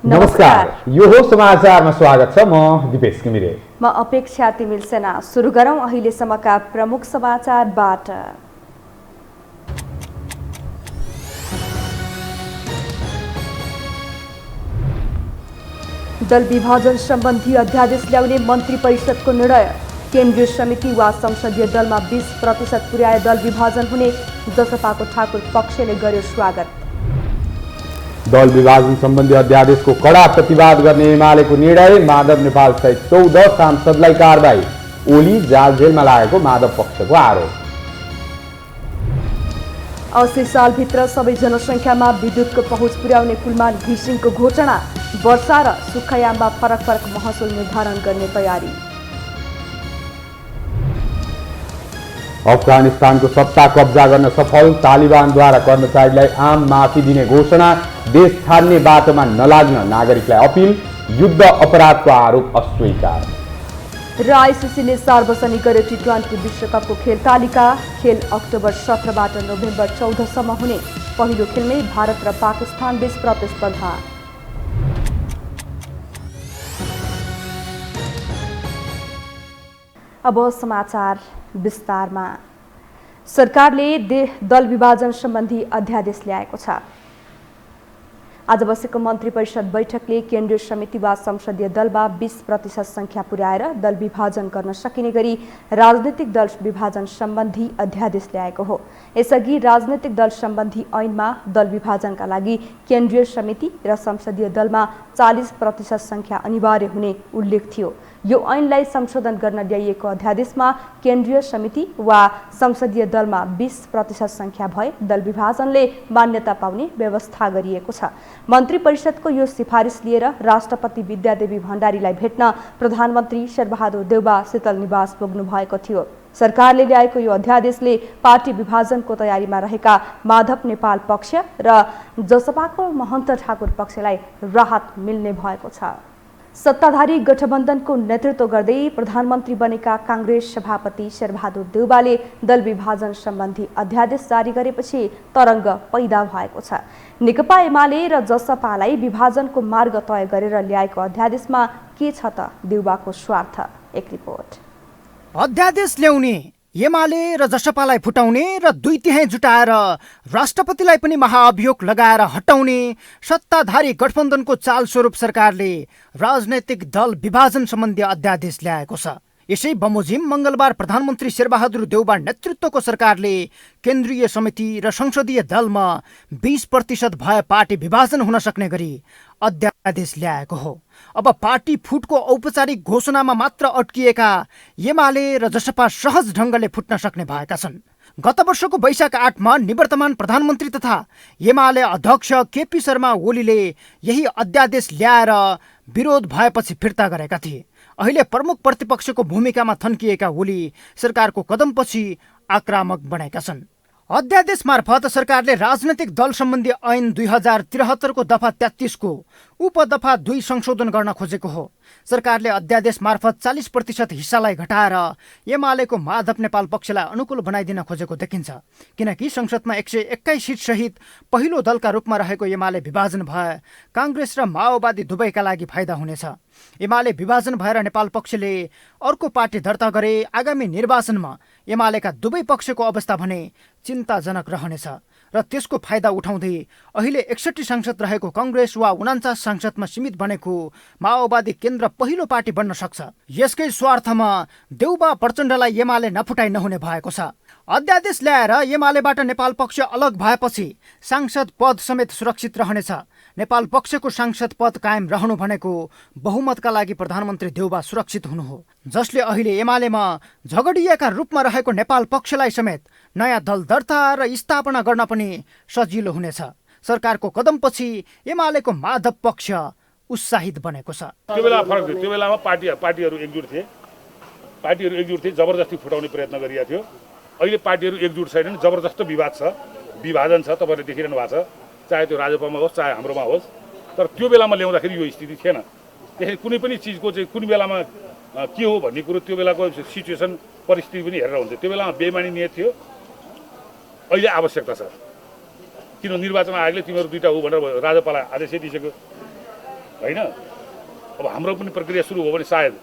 नमस्कार, यो हो समाचारमा स्वागत छ। म दिपेश घिमिरे। म अपेक्षा तिमिल सेना। सुरु गरौँ अहिलेसम्मका प्रमुख समाचारबाट। दल विभाजन सम्बन्धी अध्यादेश ल्याउने मन्त्री परिषदको निर्णय। केन्द्रीय समिति वा संसदीय दलमा 20% पुर्याए दल विभाजन हुने जसपाको ठाकुर पक्षले गर्यो स्वागत। दल विभाजन सम्बन्धी अध्यादेशको कडा प्रतिवाद गर्ने एमालेको निर्णय। माधव नेपाल सहित 14 सांसदलाई कारबाही। ओली जाल जेलमा लागेको माधव पक्षको आरोप। 80 सालभित्र सबै जनसङ्ख्यामा विद्युतको पहुँच पुर्याउने कुलमान घिसिङको घोषणा। वर्षा र सुक्खायाममा फरक महसुल निर्धारण गर्ने तयारी। अफगानिस्तानको सत्ता कब्जा गर्न सफल। तालिबानद्वारा कर्मचारीलाई आम माफी दिने घोषणा। देश छाड्ने बाटोमा नलाग्न नागरिकलाई अपिल। युद्ध अपराधको आरोप अस्वीकार। र आइसिसीले सार्वजनिक गर्यो टी20 विश्वकपको खेल तालिका। खेल अक्टोबर 17बाट नोभेम्बर 14सम्म हुने। पहिलो खेलमै भारत र पाकिस्तान बीच प्रतिस्पर्धा। अब समाचार विस्तारमा। सरकारले दल विभाजन सम्बन्धी अध्यादेश ल्याएको छ। आज बसेको मन्त्री परिषद बैठकले केन्द्रीय समिति वा संसदीय दलमा 20% संख्या पुर्याएर दल विभाजन गर्न सकिने गरी राजनीतिक दल विभाजन सम्बन्धी अध्यादेश ल्याएको हो। यसअघि राजनीतिक दल सम्बन्धी ऐनमा दल विभाजनका लागि केन्द्रीय समिति र संसदीय दलमा 40% संख्या अनिवार्य हुने उल्लेख थियो। यो ऐनलाई संशोधन गर्न ल्याइएको अध्यादेशमा केन्द्रीय समिति वा संसदीय दलमा 20% संख्या भए दल विभाजनले मान्यता पाउने व्यवस्था गरिएको छ। मन्त्री परिषदको यो सिफारिस लिएर राष्ट्रपति विद्यादेवी भण्डारीलाई भेट्न प्रधानमन्त्री शेरबहादुर देउबा शीतल निवास पुग्नु भएको थियो। सरकारले ल्याएको यो अध्यादेशले पार्टी विभाजनको तयारीमा रहेका माधव नेपाल पक्ष र जसपाको महन्त ठाकुर पक्षलाई राहत मिल्ने भएको छ। सत्ताधारी गठबन्धनको नेतृत्व गर्दै प्रधानमन्त्री बनेका काङ्ग्रेस सभापति शेरबहादुर देउबाले दल विभाजन सम्बन्धी अध्यादेश जारी गरेपछि तरङ्ग पैदा भएको छ। नेकपा एमाले र जसपालाई विभाजनको मार्ग तय गरेर ल्याएको अध्यादेशमा के छ त देउबाको स्वार्थ? एक रिपोर्ट। अध्यादेश ल्याउने, एमाले र जसपालाई फुटाउने र 2/3 जुटाएर राष्ट्रपतिलाई पनि महाअभियोग लगाएर हटाउने सत्ताधारी गठबन्धनको चाल स्वरूप सरकारले राजनैतिक दल विभाजन सम्बन्धी अध्यादेश ल्याएको छ। यसै बमोजिम मङ्गलबार प्रधानमन्त्री शेरबहादुर देउबा नेतृत्वको सरकारले केन्द्रीय समिति र संसदीय दलमा 20% भए पार्टी विभाजन हुन सक्ने गरी अध्यादेश ल्याएको हो। अब पार्टी फुटको औपचारिक घोषणामा मात्र अड्किएका एमाले र जसपा सहज ढङ्गले फुट्न सक्ने भएका छन्। गत वर्षको वैशाख 8मा निवर्तमान प्रधानमन्त्री तथा एमाले अध्यक्ष केपी शर्मा ओलीले यही अध्यादेश ल्याएर विरोध भएपछि फिर्ता गरेका थिए। अहिले प्रमुख प्रतिपक्षको भूमिकामा थन्किएका ओली सरकारको कदमपछि आक्रामक बनेका छन्। अध्यादेश मार्फत सरकारले राजनैतिक दल सम्बन्धी ऐन 2073 को दफा 33 को उपदफा 2 संशोधन गर्न खोजेको हो। सरकारले अध्यादेश मार्फत 40% हिस्सालाई घटाएर एमालेको माधव नेपाल पक्षलाई अनुकूल बनाइदिन खोजेको देखिन्छ। किनकि संसदमा 121 सिट सहित पहिलो दलका रूपमा रहेको एमाले विभाजन भए काङ्ग्रेस र माओवादी दुवैका लागि फाइदा हुनेछ। एमाले विभाजन भएर नेपाल पक्षले अर्को पार्टी दर्ता गरे आगामी निर्वाचनमा एमालेका दुवै पक्षको अवस्था भने चिन्ताजनक रहनेछ र त्यसको फाइदा उठाउँदै अहिले 61 सांसद रहेको काङ्ग्रेस वा 49 सांसदमा सीमित बनेको माओवादी केन्द्र पहिलो पार्टी बन्न सक्छ। यसकै स्वार्थमा देउबा प्रचण्डलाई एमाले नफुटाइ नहुने भएको छ। अध्यादेश ल्याएर एमालेबाट नेपाल पक्ष अलग भएपछि सांसद पद समेत सुरक्षित रहनेछ। नेपाल पक्षको सांसद पद कायम रहनु भनेको बहुमतका लागि प्रधानमन्त्री देउबा सुरक्षित हुनु हो, जसले अहिले एमालेमा झगडिएका रूपमा रहेको नेपाल पक्षलाई समेत नयाँ दल दर्ता र स्थापना गर्न पनि सजिलो हुनेछ। सरकारको कदमपछि एमालेको माधव पक्ष उत्साहित बनेको छ। त्यो बेला फरक थियो। त्यो बेलामा पार्टीहरू एकजुट थिए, जबरजस्ती फुटाउने प्रयत्न गरिएको थियो। अहिले पार्टीहरू एकजुट छैनन्, जबरजस्त विवाद छ, विभाजन छ। तपाईँले देखिरहनु भएको छ, चाहे त्यो राजपामा होस् चाहे हाम्रोमा होस्। तर त्यो बेलामा ल्याउँदाखेरि यो स्थिति थिएन। त्यसैले कुनै पनि चिजको चाहिँ कुन बेलामा के हो भन्ने कुरो त्यो बेलाको सिचुएसन परिस्थिति पनि हेरेर हुन्छ। त्यो बेलामा बेइमानी नियत थियो, अहिले आवश्यकता छ। किन निर्वाचन आयोगले तिमीहरू दुईटा हो भनेर राजपालाई आदेशै दिइसक्यो। होइन। अब हाम्रो पनि प्रक्रिया सुरु हो भने सायद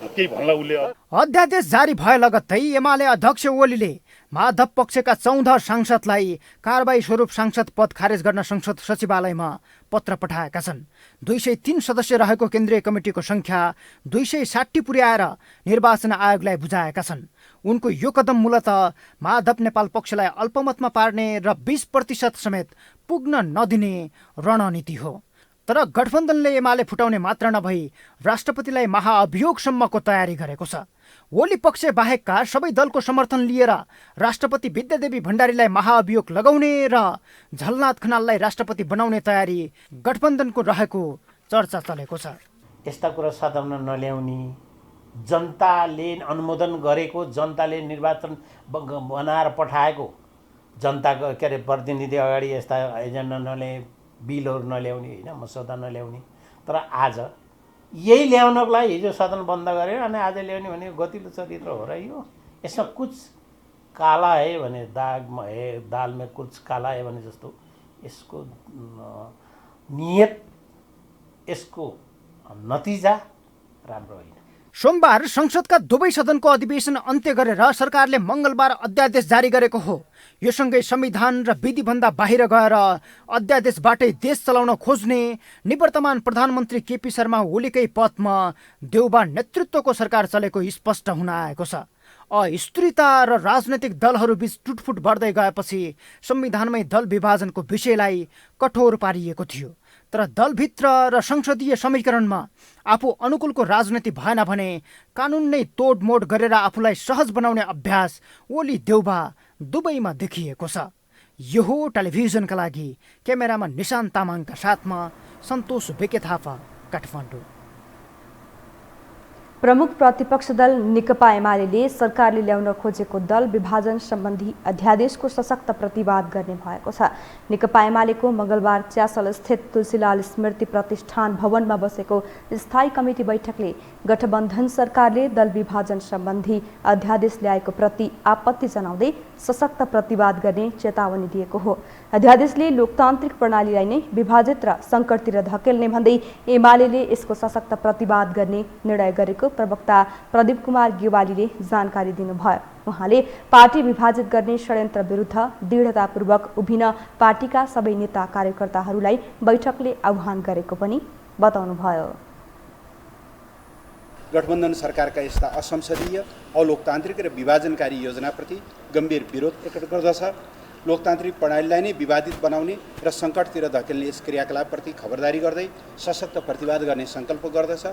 केही भन्ला उसले। अध्यादेश जारी भए लगत्तै एमाले अध्यक्ष ओलीले माधव पक्षका 14 सांसदलाई कारबाही स्वरूप सांसद पद खारेज गर्न संसद सचिवालयमा पत्र पठाएका छन्। 203 सदस्य रहेको केन्द्रीय कमिटिको संख्या 260 पुर्याएर निर्वाचन आयोगलाई बुझाएका छन्। उनको यो कदम मूलतः माधव नेपाल पक्षलाई अल्पमतमा पार्ने र 20% समेत पुग्न नदिने रणनीति हो। तर गठबन्धनले एमाले फुटाउने मात्र नभई राष्ट्रपतिलाई महाअभियोगसम्मको तयारी गरेको छ। ओली पक्ष बाहेकका सबै दलको समर्थन लिएर राष्ट्रपति विद्यादेवी भण्डारीलाई महाअभियोग लगाउने र झलनाथ खनाललाई राष्ट्रपति बनाउने तयारी गठबन्धनको रहेको चर्चा चलेको छ। यस्ता कुरा सदनमा नल्याउने, जनताले अनुमोदन गरेको, जनताले निर्वाचन बनाएर पठाएको जनताको प्रतिनिधि अगाडि यस्ता एजेन्डा नल्याए, बिलहरू नल्याउने, होइन मसौदा नल्याउने। तर आज यही ल्याउनको लागि हिजो सदन बन्द गरेर अनि आज ल्याउने भने गतिलो चरित्र हो र यो? यसमा कुछ काला है भने दागमा है, दालमा कुछ काला है भने जस्तो यसको नियत, यसको नतिजा राम्रो होइन। सोमबार संसदका दुवै सदनको अधिवेशन अन्त्य गरेर सरकारले मङ्गलबार अध्यादेश जारी गरेको हो। यो सँगै संविधान र विधिभन्दा बाहिर गएर अध्यादेशबाटै देश चलाउन खोज्ने निवर्तमान प्रधानमन्त्री केपी शर्मा ओलीकै पथमा देउबा नेतृत्वको सरकार चलेको स्पष्ट हुन आएको छ। अस्थिरता र राजनैतिक दलहरूबीच टुटफुट बढ्दै गएपछि संविधानमै दल विभाजनको विषयलाई कठोर पारिएको थियो। तर दलभित्र र संसदीय समीकरणमा आफू अनुकूलको राजनीति भएन भने कानुन नै तोडमोड गरेर आफूलाई सहज बनाउने अभ्यास ओली देउबा दुवैमा देखिएको छ। यो हो टेलिभिजनका लागि क्यामेरामा निशान्त तामाङका साथमा सन्तोष बेके थापा, काठमाडौँ। प्रमुख प्रतिपक्ष दल नेकपा एमाले सरकारले ल्याउन खोजेको दल विभाजन सम्बन्धी अध्यादेशको सशक्त प्रतिवाद गर्ने भएको छ। नेकपा एमालेको मङ्गलबार च्यासल स्थित तुलसीलाल स्मृति प्रतिष्ठान भवनमा बसेको स्थायी कमिटी बैठकले गठबन्धन सरकारले दल विभाजन सम्बन्धी अध्यादेश ल्याएको प्रति आपत्ति जनाउँदै सशक्त प्रतिवाद गर्ने चेतावनी दिएको हो। अध्यादेशले लोकतान्त्रिक प्रणालीलाई नै विभाजित र सङ्कटतिर धकेल्ने भन्दै एमाले यसको सशक्त प्रतिवाद गर्ने निर्णय गरेको प्रवक्ता प्रदीप कुमार गेवालीले जानकारी दिनुभयो। उहाँले पार्टी विभाजित गर्ने षड्यन्त्र विरुद्ध दृढतापूर्वक उभिन पार्टीका सबै नेता कार्यकर्ताहरूलाई बैठकले आह्वान गरेको पनि बताउनुभयो। गठबन्धन सरकारका यस्ता असंसदीय, अलोकतान्त्रिक र विभाजनकारी योजनाप्रति गम्भीर विरोध प्रकट गर्दछ। लोकतान्त्रिक प्रणालीलाई नै विवादित बनाउने र सङ्कटतिर धकेल्ने यस क्रियाकलापप्रति खबरदारी गर्दै सशक्त प्रतिवाद गर्ने सङ्कल्प गर्दछ।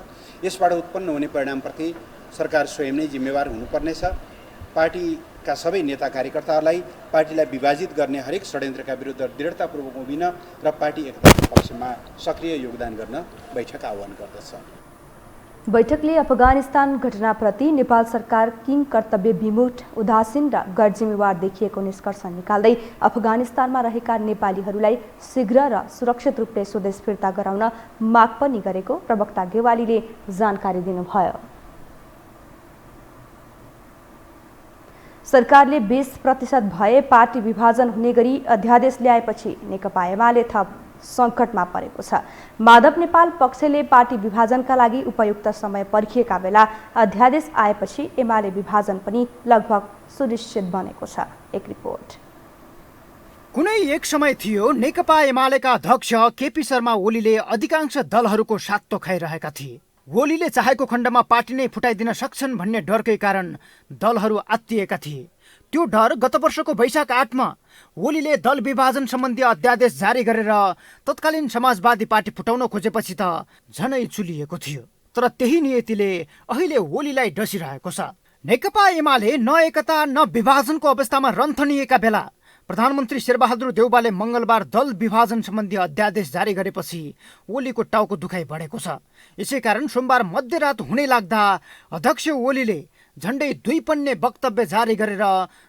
यसबाट उत्पन्न हुने परिणामप्रति सरकार स्वयं नै जिम्मेवार हुनुपर्नेछ। पार्टीका सबै नेता कार्यकर्ताहरूलाई पार्टीलाई विभाजित गर्ने हरेक षड्यन्त्रका विरुद्ध दृढतापूर्वक उभिन र पार्टी एकताको पक्षमा सक्रिय योगदान गर्न बैठक आह्वान गर्दछ। बैठकले अफगानिस्तान घटनाप्रति नेपाल सरकार किङ कर्तव्य विमुख, उदासीन र गैर जिम्मेवार देखिएको निष्कर्ष निकाल्दै अफगानिस्तानमा रहेका नेपालीहरूलाई शीघ्र र सुरक्षित रूपले स्वदेश फिर्ता गराउन माग पनि गरेको प्रवक्ता गेवालीले जानकारी दिनुभयो। सरकारले 20% भए पार्टी विभाजन हुने गरी अध्यादेश ल्याएपछि नेकपा एमाले थप सङ्कटमा परेको छ। माधव नेपाल पक्षले पार्टी विभाजनका लागि उपयुक्त समय पर्खिएका बेला अध्यादेश आएपछि एमाले विभाजन पनि लगभग सुनिश्चित बनेको छ। एक रिपोर्ट। कुनै एक समय थियो नेकपा एमालेका अध्यक्ष केपी शर्मा ओलीले अधिकांश दलहरूको सातो खाइरहेका थिए। ओलीले चाहेको खण्डमा पार्टी नै फुटाइदिन सक्छन् भन्ने डरकै कारण दलहरू आत्तिएका थिए। त्यो डर गत वर्षको वैशाख 8 मा ओलीले दल विभाजन सम्बन्धी अध्यादेश जारी गरेर तत्कालीन समाजवादी पार्टी फुटाउन खोजेपछि त झनै चुलिएको थियो। तर त्यही नियतिले अहिले ओलीलाई डसिरहेको छ। नेकपा एमाले न एकता न विभाजनको अवस्थामा रन्थनिएका बेला प्रधानमन्त्री शेरबहादुर देउबाले मङ्गलबार दल विभाजन सम्बन्धी अध्यादेश जारी गरेपछि ओलीको टाउको दुखाइ बढेको छ। यसैकारण सोमबार मध्यरात हुनै लाग्दा अध्यक्ष ओलीले झण्डै 2 पन्ने वक्तव्य जारी गरेर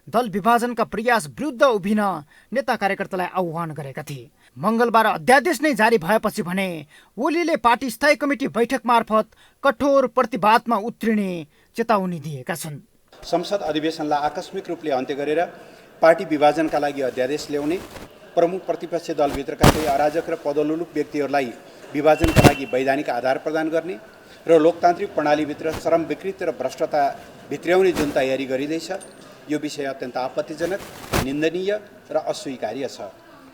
दल विभाजनका प्रयास विरुद्ध उभिन नेता कार्यकर्तालाई आह्वान गरेका थिए। मङ्गलबार अध्यादेश नै जारी भएपछि भने ओलीले पार्टी स्थायी कमिटी बैठक मार्फत कठोर प्रतिवादमा उत्रिने चेतावनी दिएका छन्। संसद अधिवेशनलाई आकस्मिक रूपले अन्त्य गरेर पार्टी विभाजनका लागि अध्यादेश ल्याउने, प्रमुख प्रतिपक्षी दलभित्रका केही अराजक र पदोल्लुप व्यक्तिहरूलाई विभाजनका लागि वैधानिक आधार प्रदान गर्ने र लोकतान्त्रिक प्रणालीभित्र चरम विकृति र भ्रष्टता भित्र्याउने जुन तयारी गरिँदैछ यो विषय अत्यन्त आपत्तिजनक, निन्दनीय र अस्वीकार्य छ।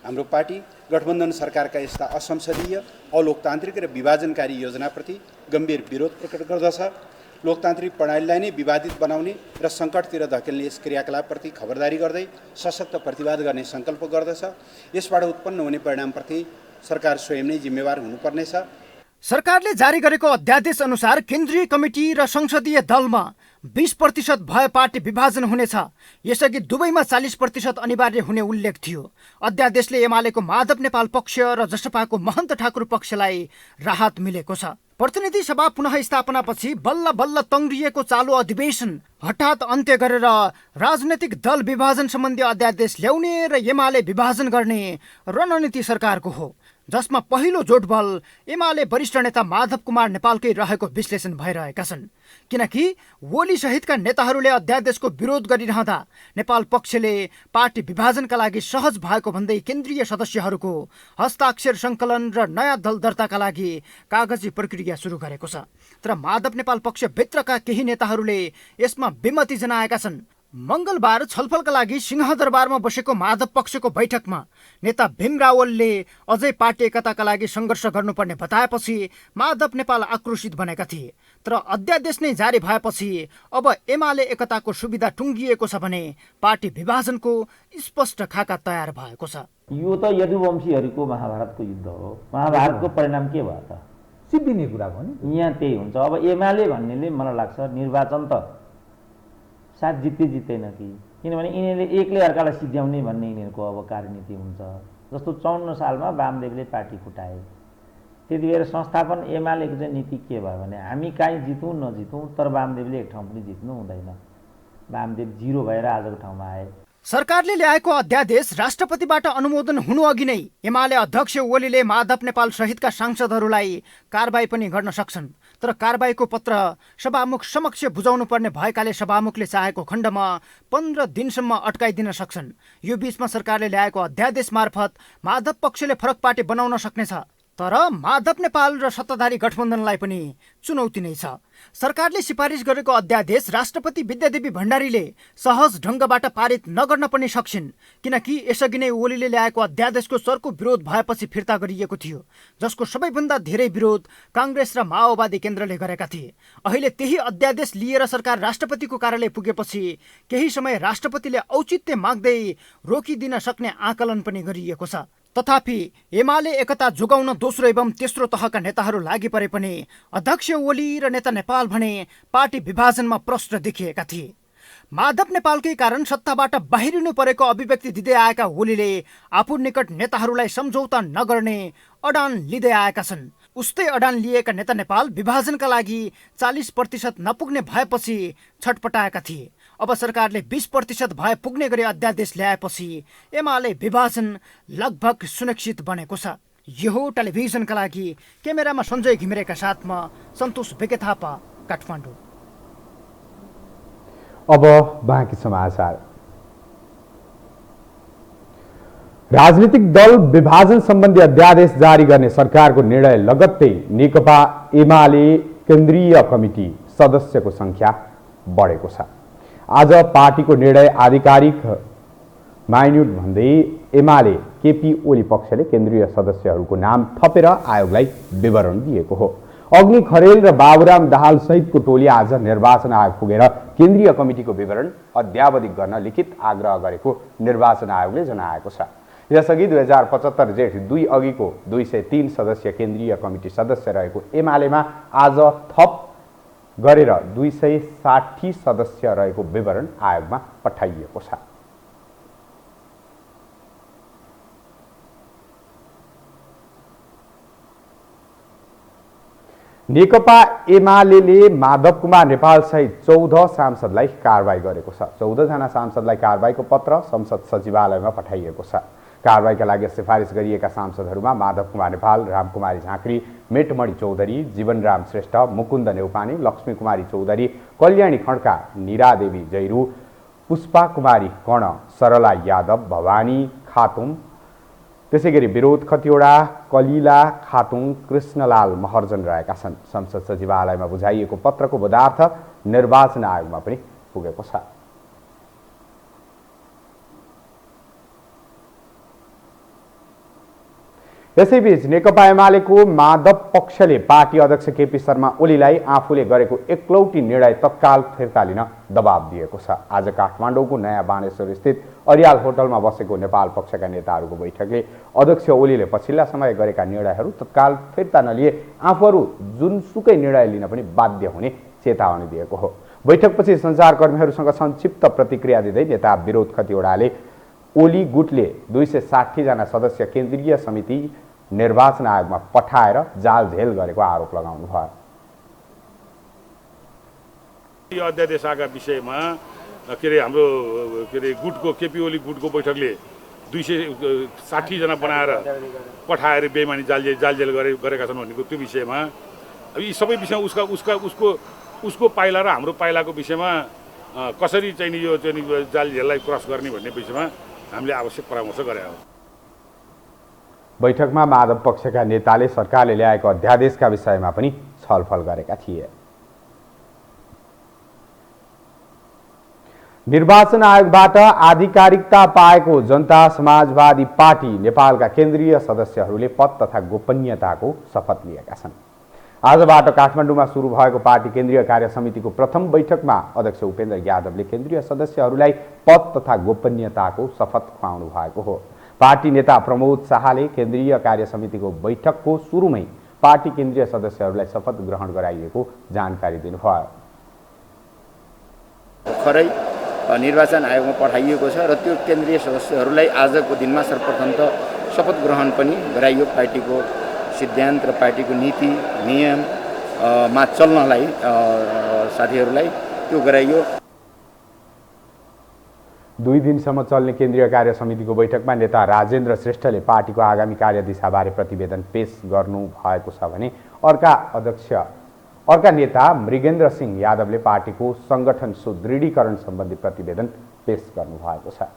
हाम्रो पार्टी गठबन्धन सरकारका यस्ता असंसदीय, अलोकतान्त्रिक र विभाजनकारी योजनाप्रति गम्भीर विरोध प्रकट गर्दछ। लोकतान्त्रिक प्रणालीलाई नै विवादित बनाउने र सङ्कटतिर धकेल्ने यस क्रियाकलापप्रति खबरदारी गर्दै सशक्त प्रतिवाद गर्ने सङ्कल्प गर्दछ। यसबाट उत्पन्न हुने परिणामप्रति सरकार स्वयं नै जिम्मेवार हुनुपर्नेछ। सरकारले जारी गरेको अध्यादेश अनुसार केन्द्रीय कमिटी र संसदीय दलमा 20% भए पार्टी विभाजन हुनेछ। यसअघि दुवैमा 40% अनिवार्य हुने उल्लेख थियो। अध्यादेशले एमालेको माधव नेपाल पक्ष र जसपाको महन्त ठाकुर पक्षलाई राहत मिलेको छ। प्रतिनिधि सभा पुनः स्थापनापछि बल्ल बल्ल तङ्ग्रिएको चालु अधिवेशन हठात अन्त्य गरेर राजनैतिक दल विभाजन सम्बन्धी अध्यादेश ल्याउने र एमाले विभाजन गर्ने रणनीति सरकारको हो, जसमा पहिलो जोडबल एमाले वरिष्ठ नेता माधव कुमार नेपालकै रहेको विश्लेषण भइरहेका छन्। किनकि ओली सहितका नेताहरूले अध्यादेशको विरोध गरिरहँदा नेपाल पक्षले पार्टी विभाजनका लागि सहज भएको भन्दै केन्द्रीय सदस्यहरूको हस्ताक्षर सङ्कलन र नयाँ दल दर्ताका लागि कागजी प्रक्रिया सुरु गरेको छ। तर माधव नेपाल पक्षभित्रका केही नेताहरूले यसमा विमति जनाएका छन्। मङ्गलबार छलफलका लागि सिंहदरबारमा बसेको माधव पक्षको बैठकमा नेता भीम रावलले अझै पार्टी एकताका लागि सङ्घर्ष गर्नुपर्ने बताएपछि माधव नेपाल आक्रोशित बनेका थिए। तर अध्यादेश नै जारी भएपछि अब एमाले एकताको सुविधा टुङ्गिएको छ भने पार्टी विभाजनको स्पष्ट खाका तयार भएको छ। यो त यदुवंशीहरूको महाभारतको युद्ध हो। महाभारतको परिणाम के भयो त? सिद्धिने कुरा हो नि। यहाँ त्यही हुन्छ। अब एमाले भन्नेले मलाई लाग्छ निर्वाचन त साथ जित्दैन कि, किनभने यिनीहरूले एक्लै अर्कालाई सिद्ध्याउने भन्ने यिनीहरूको अब कार्यनीति हुन्छ। जस्तो 54 सालमा वामदेवले पार्टी फुटाए, त्यति बेर संस्थापन एमालेको चाहिँ नीति के भयो भने हामी काहीँ जितौँ नजितौँ तर वामदेवले एक ठाउँ पनि जित्नु हुँदैन। वामदेव 0 भएर आजको ठाउँमा आए। सरकारले ल्याएको अध्यादेश राष्ट्रपतिबाट अनुमोदन हुनु अघि नै एमाले अध्यक्ष ओलीले माधव नेपाल सहितका सांसदहरूलाई कारबाही पनि गर्न सक्छन्। तर कारबाहीको पत्र सभामुख समक्ष बुझाउनु पर्ने भएकाले सभामुखले चाहेको खण्डमा 15 दिनसम्म अड्काइदिन सक्छन्। यो बीचमा सरकारले ल्याएको अध्यादेश मार्फत माधव पक्षले फरक पार्टी बनाउन सक्नेछ। तर माधव नेपाल र सत्ताधारी गठबन्धनलाई पनि चुनौती नै छ। सरकारले सिफारिस गरेको अध्यादेश राष्ट्रपति विद्यादेवी भण्डारीले सहज ढङ्गबाट पारित नगर्न पनि सक्छिन्, किनकि यसअघि नै ओलीले ल्याएको अध्यादेशको चर्को विरोध भएपछि फिर्ता गरिएको थियो, जसको सबैभन्दा धेरै विरोध काङ्ग्रेस र माओवादी केन्द्रले गरेका थिए। अहिले त्यही अध्यादेश लिएर सरकार राष्ट्रपतिको कार्यालय पुगेपछि केही समय राष्ट्रपतिले औचित्य माग्दै रोकिदिन सक्ने आकलन पनि गरिएको छ। तथापि एमाले एकता जोगाउन दोस्रो एवं तेस्रो तहका नेताहरू लागि परे पनि अध्यक्ष ओली र नेता नेपाल भने पार्टी विभाजनमा प्रश्न देखिएका थिए। माधव नेपालकै कारण सत्ताबाट बाहिरिनु परेको अभिव्यक्ति दिँदै आएका ओलीले आफू निकट नेताहरूलाई सम्झौता नगर्ने अडान लिँदै आएका छन्। उस्तै अडान लिएका नेता नेपाल विभाजनका लागि 40% नपुग्ने भएपछि छटपटाएका थिए। अब सरकारले 20% भए पुग्ने गरी अध्यादेश ल्याएपछि एमाले विभाजन लगभग सुनिश्चित बनेको छ। यो हो टेलिभिजनका लागि क्यामेरामा सञ्जय घिमिरेका साथमा सन्तोष बेके थापा, काठमाडौँ। अब बाँकी समाचार। राजनीतिक दल विभाजन सम्बन्धी अध्यादेश जारी गर्ने सरकारको निर्णय लगत्तै नेकपा एमाले केन्द्रीय कमिटी सदस्यको संख्या बढेको छ। आज पार्टीको निर्णय आधिकारिक माइन्युट भन्दै एमाले केपी ओली पक्षले केन्द्रीय सदस्यहरूको नाम थपेर आयोगलाई विवरण दिएको हो। अग्नि खरेल र बाबुराम दाहाल सहितको टोली आज निर्वाचन आयोग पुगेर केन्द्रीय कमिटीको विवरण अध्यावधिक गर्न लिखित आग्रह गरेको निर्वाचन आयोगले जनाएको छ। यसअघि 2075 जेठ 2 अघिको 203 सदस्यीय केन्द्रीय कमिटी सदस्य रहेको एमालेमा आज थप गरेर 260 सदस्य रहेको विवरण आयोगमा पठाइएको छ। नेकपा एमालेले माधव कुमार नेपाल सहित 14 सांसदलाई कारबाही गरेको छ। 14 जना सांसदलाई कारबाहीको पत्र संसद सचिवालयमा पठाइएको छ। कारबाहीका लागि सिफारिस गरिएका सांसदहरूमा माधव कुमार नेपाल, रामकुमारी झाँक्री, मेटमणि चौधरी, जीवनराम श्रेष्ठ, मुकुन्द नेउपाने, लक्ष्मी कुमारी चौधरी, कल्याणी खड्का, निरादेवी जैरू, पुष्पा कुमारी कर्ण, सरला यादव, भवानी खातुम, त्यसै गरी विरोध खतिवडा, कलिला खातुङ, कृष्णलाल महर्जन रहेका छन्। संसद सचिवालयमा बुझाइएको पत्रको बदार्थ निर्वाचन आयोगमा पनि पुगेको छ। यसैबीच नेकपा एमालेको माधव पक्षले पार्टी अध्यक्ष केपी शर्मा ओलीलाई आफूले गरेको एकलौटी निर्णय तत्काल फिर्ता लिन दबाब दिएको छ। आज काठमाडौँको नयाँ बानेश्वर स्थित अरियाल होटलमा बसेको नेपाल पक्षका नेताहरूको बैठकले अध्यक्ष ओलीले पछिल्ला समय गरेका निर्णयहरू तत्काल फिर्ता नलिए आफूहरू जुनसुकै निर्णय लिन पनि बाध्य हुने चेतावनी दिएको हो। बैठकपछि सञ्चारकर्मीहरूसँग संक्षिप्त प्रतिक्रिया दिँदै नेता विरोध खतिवडाले ओली गुटले 260 जना सदस्य केन्द्रीय समिति निर्वाचन आयोगमा पठाएर जालझेल गरेको आरोप लगाउनु भयो। यो अध्यादेशका विषयमा हाम्रो गुटको केपी ओली गुटको बैठकले 260 जना बनाएर पठाएर बेइमानी जालझेल गरेका छन् भनेको त्यो विषयमा अब यी सबै विषयमा उसको पाइला र हाम्रो पाइलाको विषयमा कसरी चाहिँ यो चाहिँ जालझेललाई क्रस गर्ने भन्ने विषयमा हामीले आवश्यक परामर्श गरेका हौँ। बैठकमा माधव पक्षका नेताले सरकारले ल्याएको अध्यादेशका विषयमा पनि छलफल गरेका थिए। निर्वाचन आयोगबाट आधिकारिकता पाएको जनता समाजवादी पार्टी नेपालका केन्द्रीय सदस्यहरूले पद तथा गोपनीयताको शपथ लिएका छन्। आजबाट काठमाडौँमा सुरु भएको पार्टी केन्द्रीय कार्य समितिको प्रथम बैठकमा अध्यक्ष उपेन्द्र यादवले केन्द्रीय सदस्यहरूलाई पद तथा गोपनीयताको शपथ खुवाउनु भएको हो। पार्टी नेता प्रमोद शाहले केन्द्रीय कार्य समितिको बैठकको सुरुमै पार्टी केन्द्रीय सदस्यहरूलाई शपथ ग्रहण गराइएको जानकारी दिनुभयो। भर्खरै निर्वाचन आयोगमा पठाइएको छ र त्यो केन्द्रीय सदस्यहरूलाई आजको दिनमा सर्वप्रथम त शपथ ग्रहण पनि गराइयो। पार्टीको सिद्धान्त र पार्टीको नीति नियममा चल्नलाई साथीहरूलाई त्यो गराइयो। 2 दिनसम्म चल्ने केन्द्रीय कार्य समितिको बैठकमा नेता राजेन्द्र श्रेष्ठले पार्टीको आगामी कार्यदिशाबारे प्रतिवेदन पेश गर्नु भएको छ भने अर्का नेता मृगेन्द्र सिंह यादवले पार्टीको संगठन सुदृढीकरण सम्बन्धी प्रतिवेदन पेश गर्नु भएको छ।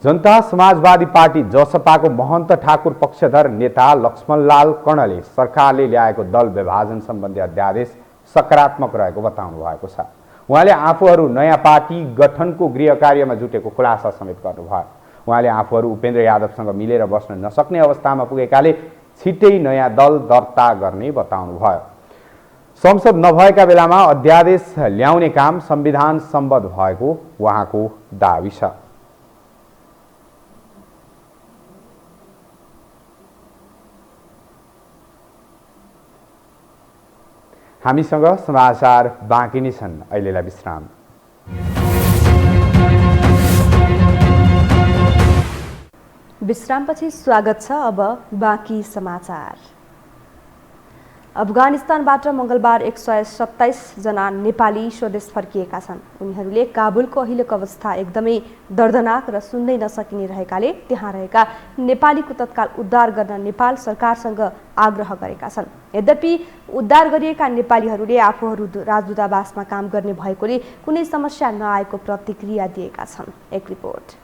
जनता समाजवादी पार्टी जसपाको महन्त ठाकुर पक्षधर नेता लक्ष्मणलाल कर्णले सरकारले ल्याएको दल विभाजन सम्बन्धी अध्यादेश सकारात्मक रहेको बताउनु भएको छ। उहाँले आफूहरू नयाँ पार्टी गठनको गृह कार्यमा जुटेको खुलासा समेत गर्नुभयो। उहाँले आफूहरू उपेन्द्र यादवसँग मिलेर बस्न नसक्ने अवस्थामा पुगेकाले छिट्टै नयाँ दल दर्ता गर्ने बताउनुभयो। संसद नभएका बेलामा अध्यादेश ल्याउने काम संविधान सम्बद्ध भएको उहाँको दावी छ। हामीसँग समाचार बाँकी नै छन्। अहिलेलाई विश्राम। विश्रामपछि स्वागत छ। अब बाँकी समाचार। अफगानिस्तानबाट मङ्गलबार 127 जना नेपाली स्वदेश फर्किएका छन्। उनीहरूले काबुलको अहिलेको अवस्था एकदमै दर्दनाक र सुन्दै नसकिने रहेकाले त्यहाँ रहेका नेपालीको तत्काल उद्धार गर्न नेपाल सरकारसँग आग्रह गरेका छन्। यद्यपि उद्धार गरिएका नेपालीहरूले आफूहरू राजदूतावासमा काम गर्ने भएकोले कुनै समस्या नआएको प्रतिक्रिया दिएका छन्। एक रिपोर्ट।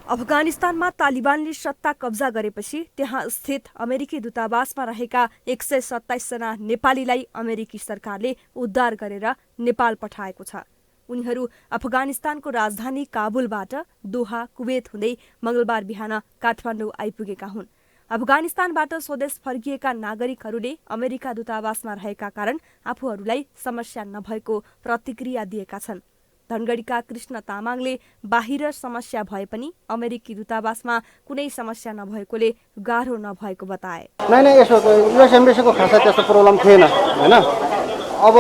अफगानिस्तानमा तालिबानले सत्ता कब्जा गरेपछि त्यहाँ स्थित अमेरिकी दूतावासमा रहेका 127 जना नेपालीलाई अमेरिकी सरकारले उद्धार गरेर नेपाल पठाएको छ। उनीहरू अफगानिस्तानको राजधानी काबुलबाट दोहा कुवेत हुँदै मङ्गलबार बिहान काठमाडौँ आइपुगेका हुन्। अफगानिस्तानबाट स्वदेश फर्किएका नागरिकहरूले अमेरिका दूतावासमा रहेका कारण आफूहरूलाई समस्या नभएको प्रतिक्रिया दिएका छन्। धनगढीका कृष्ण तामाङले बाहिर समस्या भए पनि अमेरिकी दूतावासमा कुनै समस्या नभएकोले गाह्रो नभएको बताए। नै यसो युएस एम्बेसीको खासै त्यस्तो प्रब्लम थिएन हैन। अब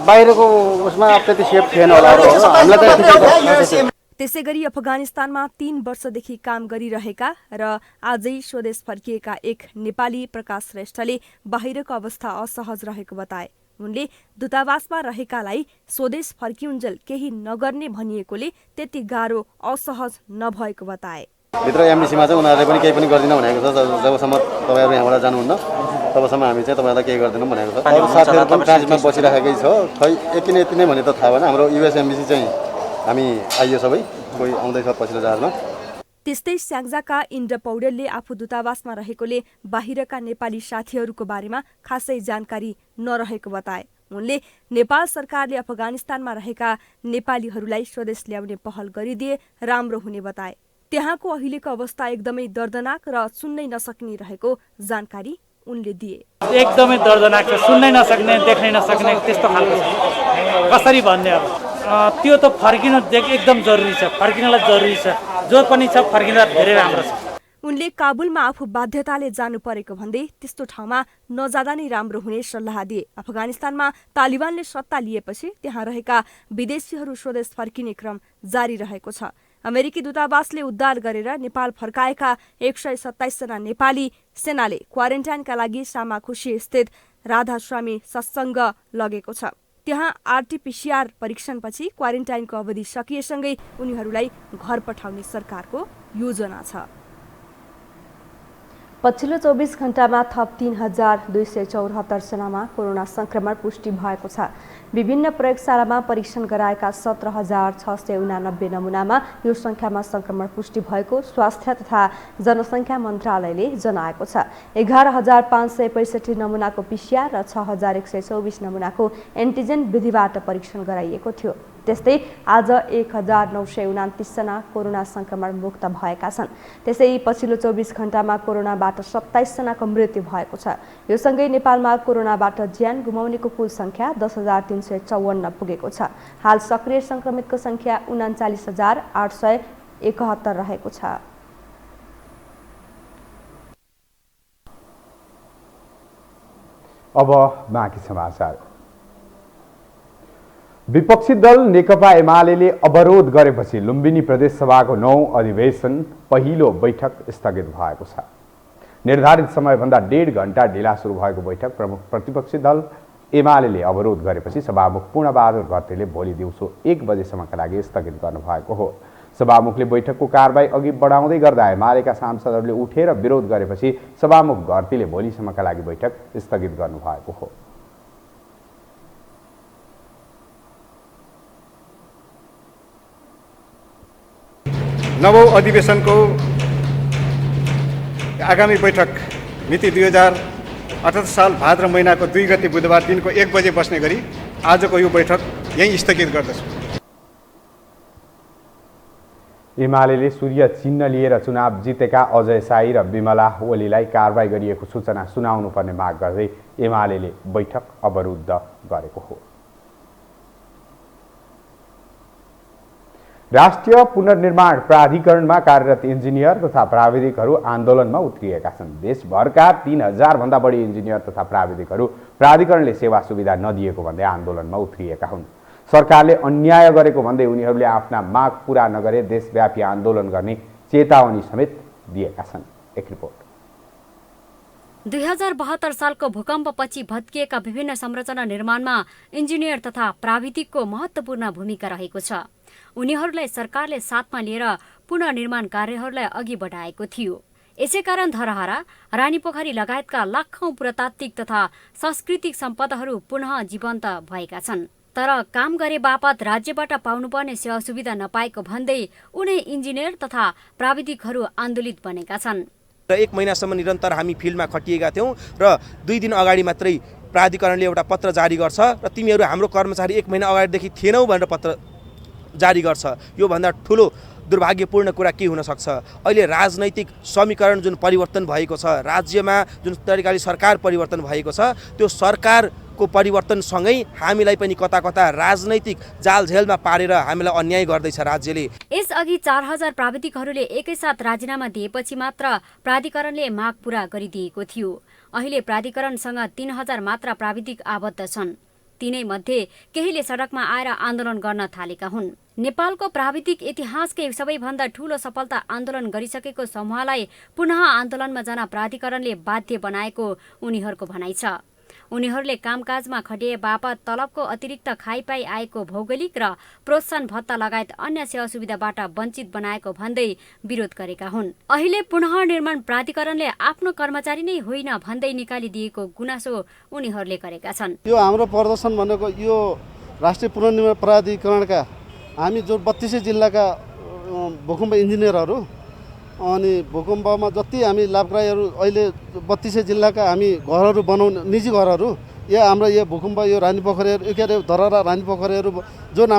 बाहिरको उसमा त्यति सेफ थिएन होला हामीलाई। त्यसैगरी अफगानिस्तानमा 3 वर्षदेखि काम गरिरहेका र आजै स्वदेश फर्किएका एक नेपाली प्रकाश श्रेष्ठले बाहिरको अवस्था असहज रहेको बताए। उनले दूतावासमा रहेकालाई स्वदेश फर्किउन्जेल केही नगर्ने भनिएकोले त्यति गाह्रो असहज नभएको बताए। भित्र एमबीसीमा चाहिँ उनीहरूले पनि केही पनि गर्दिन भनेको छ। जबसम्म तपाईँहरू यहाँबाट जानुहुन्न तबसम्म हामी चाहिँ तपाईँहरूलाई केही गर्दैनौँ भनेको छ। अरू साथीहरू पनि ट्रान्जिटमा बसिराखेकै छ। खै यति नै भने त थाहा भएन। हाम्रो युएस एमबीसी चाहिँ हामी आइयो सबै कोही आउँदैछ पछिल्लो जहाजमा। त्यस्तै स्याङ्जाका इन्द्र पौडेलले आफू दूतावासमा रहेकोले बाहिरका नेपाली साथीहरूको बारेमा खासै जानकारी नरहेको बताए। उनले नेपाल सरकारले अफगानिस्तानमा रहेका नेपालीहरूलाई स्वदेश ल्याउने पहल गरिदिए राम्रो हुने बताए। त्यहाँको अहिलेको अवस्था एकदमै दर्दनाक र सुन्नै नसक्ने रहेको जानकारी उनले दिए। एकदमै दर्दनाक छ, सुन्नै नसक्ने, देख्नै नसक्ने त्यस्तो खालको छ। कसरी भन्ने अब त्यो त फर्किन एकदम जरुरी छ, फर्किनलाई जरुरी छ, जो पनि छ फर्किँदा धेरै राम्रो छ। उनले काबुलमा आफू बाध्यताले जानु परेको भन्दै त्यस्तो ठाउँमा नजाँदा नै राम्रो हुने सल्लाह दिए। अफगानिस्तानमा तालिबानले सत्ता लिएपछि त्यहाँ रहेका विदेशीहरू स्वदेश फर्किने क्रम जारी रहेको छ। अमेरिकी दूतावासले उद्धार गरेर नेपाल फर्काएका 127 जना नेपाली सेनाले क्वारेन्टाइनका लागि सामाखुशी स्थित राधास्वामी सत्सङ्ग लगेको छ। त्यहाँ आरटीपीसीआर परीक्षणपछि क्वारेन्टाइनको अवधि सकिएसँगै उनीहरूलाई घर पठाउने सरकारको योजना छ। पछिल्लो 24 घण्टामा थप 3,274 जनामा कोरोना संक्रमण पुष्टि भएको छ। विभिन्न प्रयोगशालामा परीक्षण गराएका 17,689 नमुनामा यो संख्यामा संक्रमण पुष्टि भएको स्वास्थ्य तथा जनसङ्ख्या मन्त्रालयले जनाएको छ। 11,565 नमुनाको पीसीआर र 6,124 नमुनाको एन्टिजेन विधिबाट परीक्षण गराइएको थियो। त्यस्तै आज 1,929 जना कोरोना संक्रमण मुक्त भएका छन्। त्यसै पछिल्लो 24 घण्टामा कोरोनाबाट 27 जनाको मृत्यु भएको छ। यो सँगै नेपालमा कोरोनाबाट ज्यान गुमाउनेको कुल संख्या 10,354 पुगेको छ। हाल सक्रिय संक्रमितको संख्या 39,871 रहेको छ। अब बाँकी समाचार। विपक्षी दल नेकपा एमाले अवरोध गरेपछि लुम्बिनी प्रदेश सभाको 9औं अधिवेशन पहिलो बैठक स्थगित भएको छ। निर्धारित समयभन्दा 1.5 घण्टा ढिला सुरु भएको बैठक प्रमुख प्रतिपक्षी दल एमाले अवरोध गरेपछि सभामुख पूर्णबहादुर घरतीले भोलि दिउँसो 1 बजेसम्मका लागि स्थगित गर्नुभएको हो। सभामुखले बैठकको कारबाही अघि बढाउँदै गर्दा एमालेका सांसदहरूले उठेर विरोध गरेपछि सभामुख घरतीले भोलिसम्मका लागि बैठक स्थगित गर्नुभएको हो। नवौं अधिवेशनको आगामी बैठक मिति 2078 साल भाद्र महिनाको 2 गते बुधबार दिनको 1 बजे बस्ने गरी आजको यो बैठक यही स्थगित गर्दछु। एमाले सूर्य चिन्ह लिएर चुनाव जितेका अजय साई र विमला ओलीलाई कारबाही गरिएको सूचना सुनाउनु पर्ने माग गर्दै एमाले बैठक अवरुद्ध गरेको हो। राष्ट्रिय पुनर्निर्माण प्राधिकरणमा कार्यरत इन्जिनियर तथा प्राविधिकहरू आन्दोलनमा उत्रिएका छन्। देशभरका 3,000 भन्दा बढी इन्जिनियर तथा प्राविधिकहरू प्राधिकरणले सेवा सुविधा नदिएको भन्दै आन्दोलनमा उत्रिएका हुन्। सरकारले अन्याय गरेको भन्दै उनीहरूले आफ्ना माग पूरा नगरे देशव्यापी आन्दोलन गर्ने चेतावनी समेत दिएका छन्। एक रिपोर्ट। 2072 सालको भूकम्पपछि भत्किएका विभिन्न संरचना निर्माणमा इन्जिनियर तथा प्राविधिकको महत्त्वपूर्ण भूमिका रहेको छ। उनीहरूलाई सरकारले साथमा लिएर पुनर्निर्माण कार्यहरूलाई अघि बढाएको थियो। यसैकारण धरहरा, रानीपोखरी लगायतका लाखौं पुरातात्विक तथा सांस्कृतिक सम्पदाहरू पुनः जीवन्त भएका छन्। तर काम गरे बापत राज्यबाट पाउनुपर्ने सेवा सुविधा नपाएको भन्दै उनै इन्जिनियर तथा प्राविधिकहरू आन्दोलित बनेका छन्। 1 महिनासम्म निरन्तर हामी फिल्डमा खटिएका थियौं र 2 दिन अगाडि मात्रै प्राधिकरणले एउटा पत्र जारी गर्छ र तिमीहरू हाम्रो कर्मचारी 1 महिना अगाडिदेखि थिएनौ भनेर पत्र जारी गर्छ। यो भन्दा ठूलो दुर्भाग्यपूर्ण कुरा के हुन सक्छ? अहिले राजनैतिक समीकरण जुन परिवर्तन भएको छ, राज्यमा जुन तरिकाले सरकार परिवर्तन भएको छ, त्यो सरकारको परिवर्तनसँगै हामीलाई पनि कता कता राजनैतिक जालझेलमा पारेर हामीलाई अन्याय गर्दैछ राज्यले। यसअघि 4,000 प्राविधिकहरूले एकैसाथ राजीनामा दिएपछि मात्र प्राधिकरणले माग पूरा गरिदिएको थियो। अहिले प्राधिकरणसँग 3,000 मात्र प्राविधिक आबद्ध छन्। तिनै मध्ये केहीले सडकमा आएर आन्दोलन गर्न थालेका हुन्। नेपालको प्राविधिक इतिहासकै सबैभन्दा ठूलो सफलता आन्दोलन गरिसकेको समूहलाई पुनः आन्दोलनमा जान प्राधिकरणले बाध्य बनाएको उनीहरूको भनाइ छ। उनीहरूले कामकाजमा खटिए बापत तलबको अतिरिक्त खाइपाई आएको भौगोलिक र प्रोत्साहन भत्ता लगायत अन्य सेवा सुविधाबाट वञ्चित बनाएको भन्दै विरोध गरेका हुन्। अहिले पुनर्निर्माण प्राधिकरणले आफ्नो कर्मचारी नै होइन भन्दै निकालिदिएको गुनासो उनीहरूले गरेका छन्। यो हाम्रो प्रदर्शन भनेको यो राष्ट्रिय पुनर्निर्माण प्राधिकरणका हामी जो 32 जिल्लाका भूकम्प इन्जिनियरहरू अनि भूकम्पमा जति हामी लाभग्राहीहरू अहिले 32 जिल्लाका हामी घरहरू बनाउने निजी घरहरू यो हाम्रो यो भूकम्प यो रानीपोखरीहरू के अरे धरहरा रानीपोखरीहरू जुन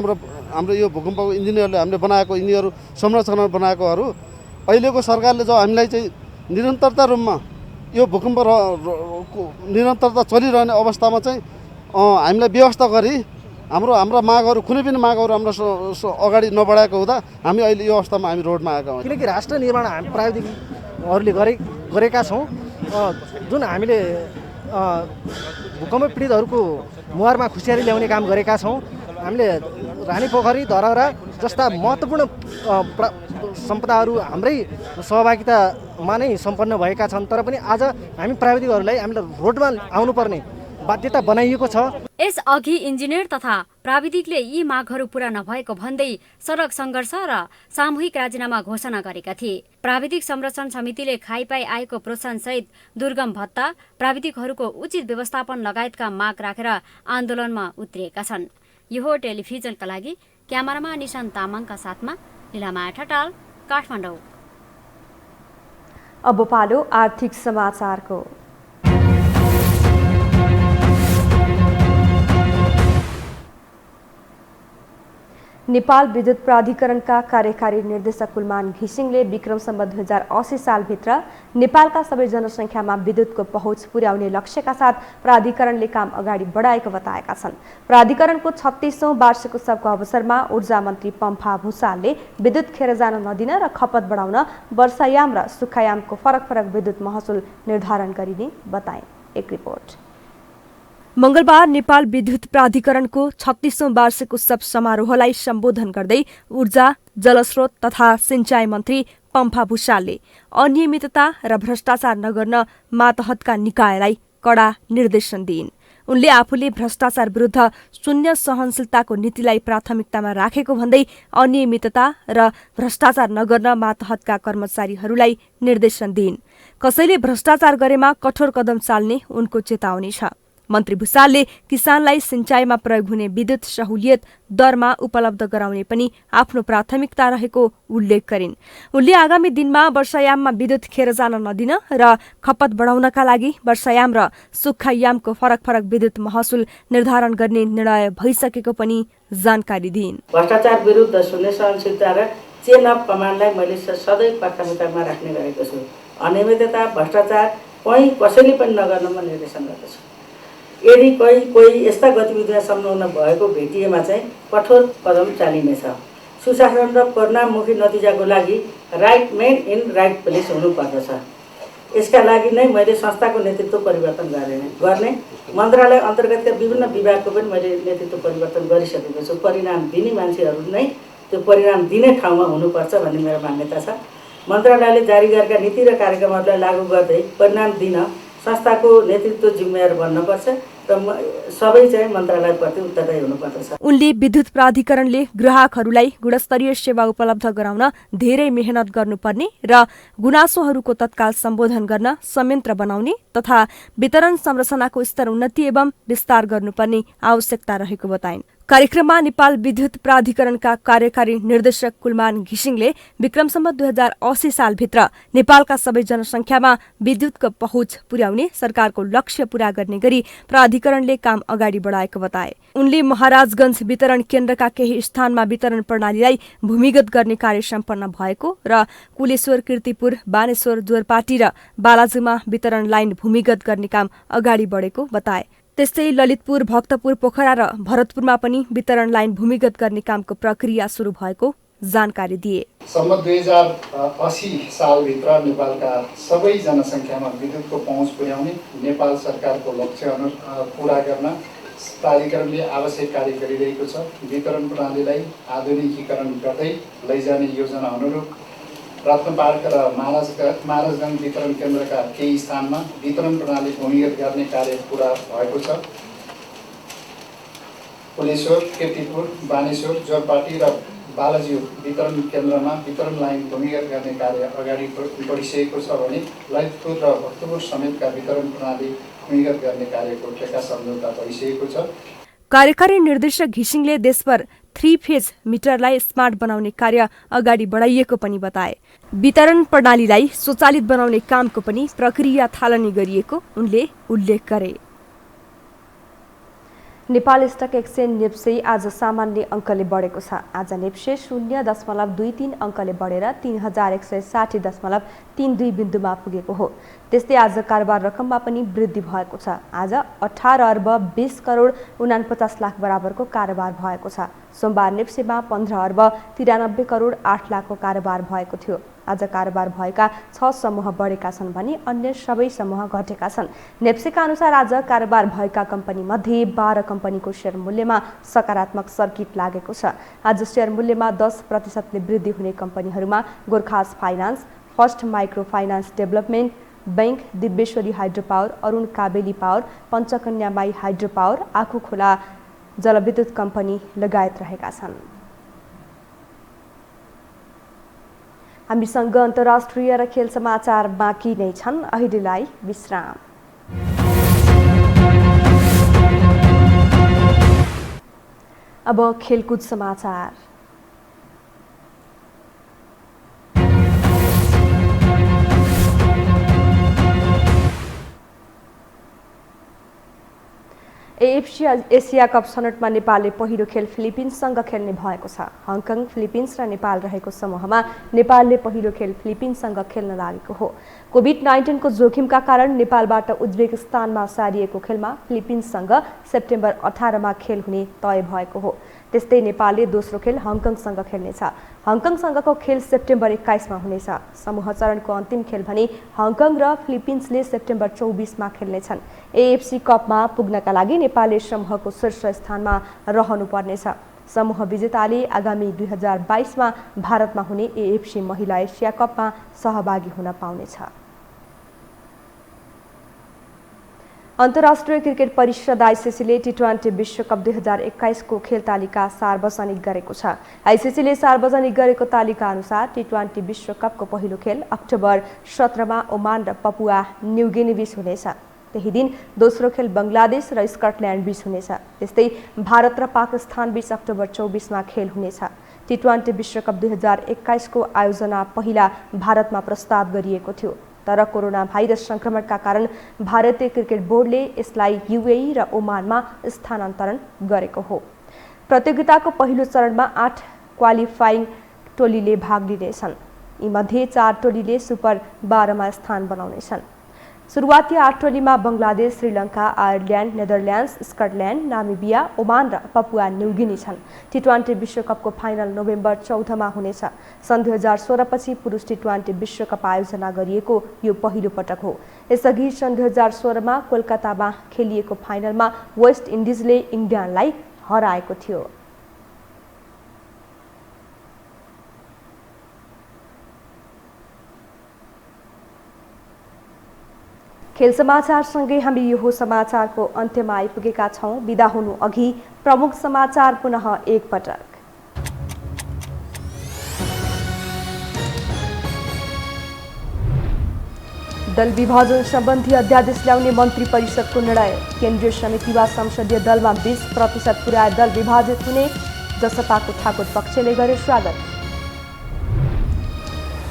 हाम्रो यो भूकम्पको इन्जिनियरले हामीले बनाएको यिनीहरू संरचना बनाएकोहरू अहिलेको सरकारले जो हामीलाई चाहिँ निरन्तरता रूपमा यो भूकम्प निरन्तरता चलिरहने अवस्थामा चाहिँ हामीलाई व्यवस्था गरी हाम्रा मागहरू कुनै पनि मागहरू हाम्रो अगाडि नबढाएको हुँदा हामी अहिले यो अवस्थामा हामी रोडमा आएका हौँ। किनकि राष्ट्र निर्माण हामी प्राविधिकहरूले गरेका छौँ जुन हामीले भूकम्प पीडितहरूको मुहारमा खुसियारी ल्याउने काम गरेका छौँ। हामीले रानीपोखरी धरहरा जस्ता महत्त्वपूर्ण सम्पदाहरू हाम्रै सहभागितामा नै सम्पन्न भएका छन् तर पनि आज हामी प्राविधिकहरूलाई हामीलाई रोडमा आउनुपर्ने बाध्यता बनाइएको छ। यसअघि इन्जिनियर तथा प्राविधिकले यी मागहरू पूरा नभएको भन्दै सडक सङ्घर्ष र सामूहिक राजीनामा घोषणा गरेका थिए। प्राविधिक संरक्षण समितिले खाइपाई आएको प्रोत्साहन सहित दुर्गम भत्ता, प्राविधिकहरूको उचित व्यवस्थापन लगायतका माग राखेर आन्दोलनमा उत्रिएका छन्। यो हो टेलिभिजनका लागि क्यामेरामा निशान्त तामाङका साथमा लीलामाया ठटाल, काठमाडौँ। अब पालो आर्थिक समाचारको। नेपाल विद्युत प्राधिकरणका कार्यकारी निर्देशक कुलमान घिसिङले विक्रम सम्वत 2080 सालभित्र नेपालका सबै जनसङ्ख्यामा विद्युतको पहुँच पुर्याउने लक्ष्यका साथ प्राधिकरणले काम अगाडि बढाएको बताएका छन्। प्राधिकरणको 36औं वार्षिक उत्सवको अवसरमा ऊर्जा मन्त्री पम्फा भुसालले विद्युत खेर जान नदिन र खपत बढाउन वर्षायाम र सुक्खायामको फरक विद्युत महसुल निर्धारण गरिने बताए। एक रिपोर्ट। मंगलबार नेपाल विद्युत प्राधिकरणको 36औं वार्षिक उत्सव समारोहलाई सम्बोधन गर्दै ऊर्जा, जलस्रोत तथा सिंचाई मन्त्री पम्फा भुसालले अनियमितता र भ्रष्टाचार नगर्न मातहतका निकायलाई कडा निर्देशन दिइन्। उनले आफूले भ्रष्टाचार विरुद्ध शून्य सहनशीलताको नीतिलाई प्राथमिकतामा राखेको भन्दै अनियमितता र भ्रष्टाचार नगर्न मातहतका कर्मचारीहरूलाई निर्देशन दिइन्। कसैले भ्रष्टाचार गरेमा कठोर कदम चाल्ने उनको चेतावनी छ। मन्त्री भुसालले किसानलाई सिंचाईमा प्रयोग हुने विद्युत सहुलियत दरमा उपलब्ध गराउने पनि आफ्नो प्राथमिकता रहेको उल्लेख गरिन्। उनले आगामी दिनमा वर्षायाममा विद्युत खेर जान नदिन र खपत बढाउनका लागि वर्षायाम र सुक्खायामको फरक विद्युत महसुल निर्धारण गर्ने निर्णय भइसकेको पनि जानकारी दिइन्। भ्रष्टाचार विरुद्ध शून्य सहनशीलता र चेन अफ कमान्डलाई मैले सधैँ प्राथमिकतामा राख्ने गरेको छु। अनियमितता, भ्रष्टाचार कसैले पनि नगर्न म निर्देशन गर्दछु। यदि कोही यस्ता गतिविधिमा संलग्न भएको भेटिएमा चाहिँ कठोर कदम चालिनेछ। सुशासन र परिणाममुखी नतिजाको लागि right man in right place हुनुपर्दछ। यसका लागि नै मैले संस्थाको नेतृत्व परिवर्तन गर्ने मन्त्रालय अन्तर्गतका विभिन्न विभागको पनि मैले नेतृत्व परिवर्तन गरिसकेको छु। परिणाम दिने मान्छेहरू नै त्यो परिणाम दिने ठाउँमा हुनुपर्छ भन्ने मेरो मान्यता छ। मन्त्रालयले जारी गरेका नीति र कार्यक्रमहरूलाई लागू गर्दै परिणाम दिन संस्थाको नेतृत्व जिम्मेवार बन्नुपर्छ र सबै चाहिँ मन्त्रालयप्रति उत्तरदायी हुनुपर्दछ। उनले विद्युत प्राधिकरणले ग्राहकहरूलाई गुणस्तरीय सेवा उपलब्ध गराउन धेरै मेहनत गर्नुपर्ने र गुनासोहरूको तत्काल सम्बोधन गर्न संयन्त्र बनाउने तथा वितरण संरचनाको स्तर उन्नति एवं विस्तार गर्नुपर्ने आवश्यकता रहेको बताइन्। कार्यक्रममा नेपाल विद्युत प्राधिकरणका कार्यकारी निर्देशक कुलमान घिसिङले विक्रम सम्वत 2080 सालभित्र नेपालका सबै जनसङ्ख्यामा विद्युतको पहुँच पुर्याउने सरकारको लक्ष्य पूरा गर्ने गरी प्राधिकरणले काम अगाडि बढाएको बताए। उनले महाराजगञ्ज वितरण केन्द्रका केही स्थानमा वितरण प्रणालीलाई भूमिगत गर्ने कार्य सम्पन्न भएको र कुलेश्वर, कीर्तिपुर, बानेश्वर, जोरपाटी र बालाजुमा वितरण लाइन भूमिगत गर्ने काम अगाडि बढेको बताए। त्यस्तै ललितपुर, भक्तपुर, पोखरा र भरतपुरमा पनि वितरण लाइन भूमिगत गर्ने कामको प्रक्रिया सुरु भएको जानकारी दिए। सम्मत 2080 सालभित्र नेपालका सबै जनसङ्ख्यामा विद्युतको पहुँच पुर्याउने नेपाल सरकारको लक्ष्य पूरा गर्न प्राधिकरणले आवश्यक कार्य गरिरहेको छ। वितरण प्रणालीलाई आधुनिकीकरण गर्दै लैजाने योजना अनुरूप रत्नपार्क र महाराजगञ्ज वितरण केन्द्रका केही स्थानमा वितरण प्रणाली भूमिगत गर्ने कार्य पूरा भएको छ। कुलेश्वर, कीर्तिपुर, बानेश्वर, जोरपाटी र बालाजी वितरण केन्द्रमा वितरण लाइन भूमिगत गर्ने कार्य अगाडि बढिसकेको छ भने ललितपुर र भक्तपुर समेतका वितरण प्रणाली भूमिगत गर्ने कार्यको ठेक्का सम्झौता भइसकेको छ। कार्यकारी निर्देशक घिसिङले देशभर 3 फेज मिटरलाई स्मार्ट बनाउने कार्य अगाडि बढाइएको पनि बताए। वितरण प्रणालीलाई स्वचालित बनाउने कामको पनि प्रक्रिया थालनी गरिएको उनले उल्लेख गरे। नेपाल स्टक एक्सचेन्ज नेप्से आज सामान्य अङ्कले बढेको छ। आज नेप्से 0.23 अङ्कले बढेर 3160.32 बिन्दुमा पुगेको हो। त्यस्तै आज कारोबार रकममा पनि वृद्धि भएको छ। आज 18 अर्ब 20 करोड 49 लाख बराबरको कारोबार भएको छ। सोमबार नेप्सेमा 15 अर्ब 93 करोड 8 लाखको कारोबार भएको थियो। आज कारोबार भएका 6 समूह बढेका छन् भने अन्य सबै समूह घटेका छन्। नेप्सेका अनुसार आज कारोबार भएका कम्पनी मध्ये 12 कम्पनीको शेयर मूल्यमा सकारात्मक सर्किट लागेको छ। आज शेयर मूल्यमा 10% वृद्धि हुने कम्पनीहरूमा Gorkhas finance, first micro finance development bank, Divyeshwari hydro power, Arun Kabeli power, Panchakanya Mai hydro power, Ankhu Khola जलविद्युत कम्पनी लगायत रहेका छन्। हामीसँग अन्तर्राष्ट्रिय र खेल समाचार बाँकी नै छन्। अहिलेलाई विश्राम। अब खेलकुद समाचार। एएफसी एसिया कप छनौटमा नेपालले पहिलो खेल फिलिपिन्ससँग खेल्ने भएको छ। हङकङ, फिलिपिन्स र नेपाल रहेको समूहमा नेपालले पहिलो खेल फिलिपिन्ससँग खेल्न लागेको हो। कोभिड-19 को जोखिमका कारण नेपालबाट उज्बेकिस्तानमा सारिएको खेलमा फिलिपिन्ससँग सेप्टेम्बर 18 मा खेल हुने तय भएको हो। त्यस्तै नेपालले दोस्रो खेल हङकङसँग खेल्नेछ। हङकङसँगको खेल सेप्टेम्बर 21 मा हुनेछ। समूह चरणको अन्तिम खेल भने हङकङ र फिलिपिन्सले सेप्टेम्बर 24 मा खेल्नेछन्। एएफसी कपमा पुग्नका लागि नेपालले समूहको शीर्ष स्थानमा रहनुपर्नेछ। समूह विजेताले आगामी 2022 मा भारतमा हुने एएफसी महिला एसिया कपमा सहभागी हुन पाउनेछ। अन्तर्राष्ट्रिय क्रिकेट परिषद आइसिसीले टी20 विश्वकप 2021 को खेल तालिका सार्वजनिक गरेको छ। आइसिसीले सार्वजनिक गरेको तालिका अनुसार टी20 विश्वकपको पहिलो खेल अक्टोबर 17 मा ओमान र पपुवा न्युगिनी बीच हुनेछ। त्यही दिन दोस्रो खेल बंगलादेश र स्कटल्यान्ड बीच हुनेछ। त्यस्तै भारत र पाकिस्तान बीच अक्टोबर 24 मा खेल हुनेछ। टी20 विश्वकप 2021 को आयोजना पहिला भारतमा प्रस्ताव गरिएको थियो, तर कोरोना भाइरस संक्रमणका कारण भारतीय क्रिकेट बोर्डले यसलाई युएई र ओमानमा स्थानान्तरण गरेको हो। प्रतियोगिताको पहिलो चरणमा 8 क्वालिफाइङ टोलीले भाग लिनेछन्। यीमध्ये 4 टोलीले सुपर 12 मा स्थान बनाउनेछन्। सुरुवाती 8 टोलीमा Bangladesh, Sri Lanka, Ireland, Netherlands, Scotland, Namibia, Oman र पपुवा न्युगिनी छन्। टी20 विश्वकपको फाइनल नोभेम्बर 14 मा हुनेछ। सन् 2016 पछि पुरुष टी20 विश्वकप आयोजना गरिएको यो पहिलो पटक हो। यसअघि सन् 2016 मा कोलकातामा खेलिएको फाइनलमा वेस्ट इन्डिजले इङ्ग्ल्यान्डलाई हराएको थियो। खेल समाचारसँगै हामी यो समाचारको अन्त्यमा आइपुगेका छौं। बिदा हुनु अघि प्रमुख समाचार पुनः एकपटक। दल विभाजन सम्बन्धी अध्यादेश ल्याउने मन्त्री परिषदको निर्णय। केन्द्रीय समिति वा संसदीय दलमा 20% पुर्याए दल विभाजित हुने जसपाको ठाकुर पक्षले गरे स्वागत।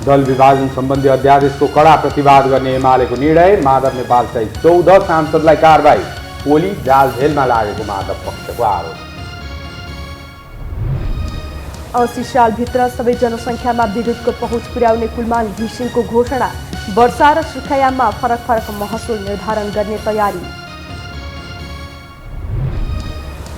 दल विभाजन सम्बन्धी अध्यादेशको कडा प्रतिवाद गर्ने एमालेको निर्णय। माधव नेपाल सहित 14 सांसदलाई कारबाही। पोली जालझेलमा लागेको माधव पक्षको आरोप। 80 सालभित्र सबै जनसङ्ख्यामा विद्युतको पहुँच पुर्याउने कुलमान घिसिङको घोषणा। वर्षा र सुर्खायाममा फरक फरक महसुल निर्धारण गर्ने तयारी।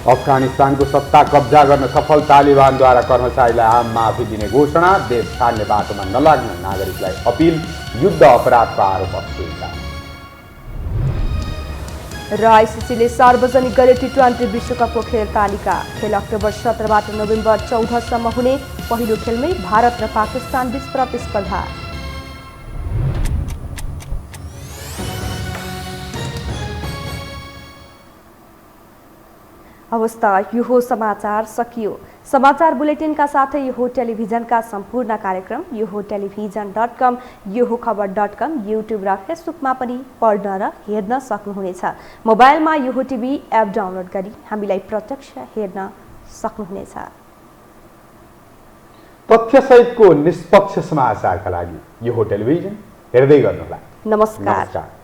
अफगानिस्तानको सत्ता कब्जा गर्न सफल तालिबानद्वारा कर्मचारीलाई आम माफी दिने घोषणा। देश छाड्ने बाटोमा नलाग्न नागरिकलाई अपिल। युद्ध अपराधको आरोप अस्वीकार। र आइसिसीले सार्वजनिक गरे टी20 विश्वकपको खेल तालिका। खेल अक्टोबर 17 बाट नोभेम्बर 14 सम्म हुने। पहिलो खेलमै भारत र पाकिस्तान बीच प्रतिस्पर्धा। अवस्था यो समाचार सकियो। समाचार बुलेटिनका साथै यो टेलिभिजनका सम्पूर्ण कार्यक्रम यो टेलिभिजन.com, यो खबर.com, युट्युब र फेसबुकमा पनि पढ्न र हेर्न सक्नुहुनेछ। मोबाइलमा यो टिभी एप डाउनलोड गरी हामीलाई प्रत्यक्ष हेर्न सक्नुहुनेछ। तथ्यसहितको निष्पक्ष समाचारका लागि यो हो टेलिभिजन, हेर्दै गर्नुहोला। नमस्कार। नमस्कार।